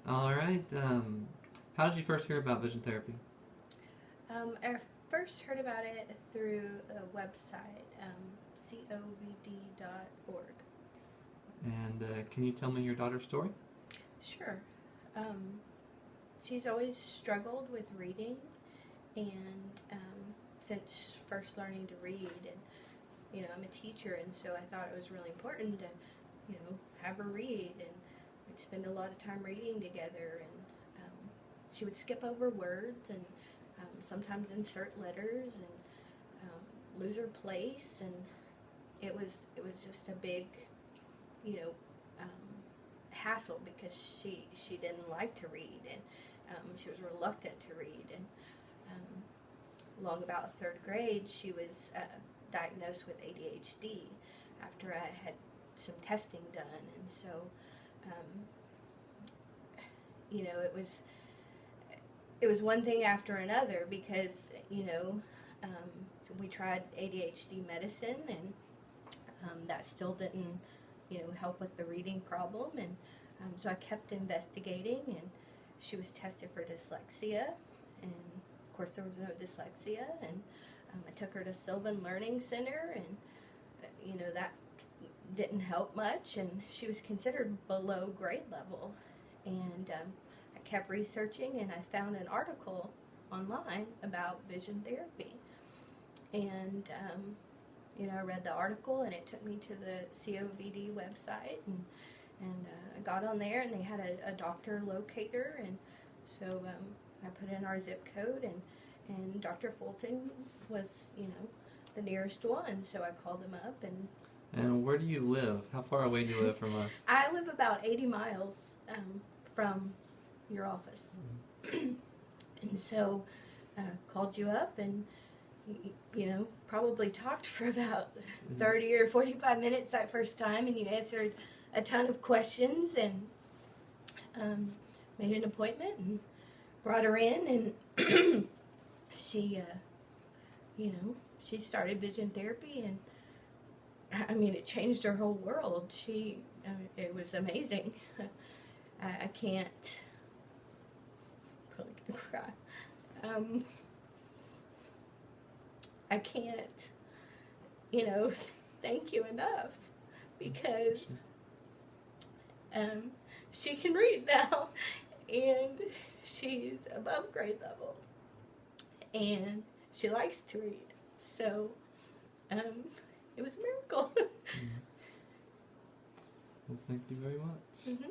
All right. How did you first hear about vision therapy? I first heard about it through a website, covd.org. And can you tell me your daughter's story? Sure. Um, she's always struggled with reading, and since first learning to read, and I'm a teacher, and so I thought it was really important to, have her read, and we'd spend a lot of time reading together, and she would skip over words, and sometimes insert letters, and lose her place, and it was just a big, you know, um, hassle because she didn't like to read, and she was reluctant to read, and along about third grade she was diagnosed with ADHD after I had some testing done, and so um, it was one thing after another because um, we tried ADHD medicine, and that still didn't help with the reading problem, and so I kept investigating, and she was tested for dyslexia, and of course there was no dyslexia, and I took her to Sylvan Learning Center, and that didn't help much, and she was considered below grade level, and I kept researching, and I found an article online about vision therapy, and I read the article, and it took me to the COVD website, and I got on there, and they had a doctor locator, and so I put in our zip code, and Dr. Fulton was, the nearest one, so I called him up, and And where do you live? How far away do you live from us? I live about 80 miles from your office, and so called you up, and probably talked for about 30 or 45 minutes that first time, and you answered a ton of questions, and made an appointment and brought her in, and she she started vision therapy, and I mean, it changed her whole world. It was amazing. I can't, probably gonna cry. I can't, thank you enough, because she can read now, and she's above grade level, and she likes to read. So it was a miracle. Well, thank you very much. Mm-hmm.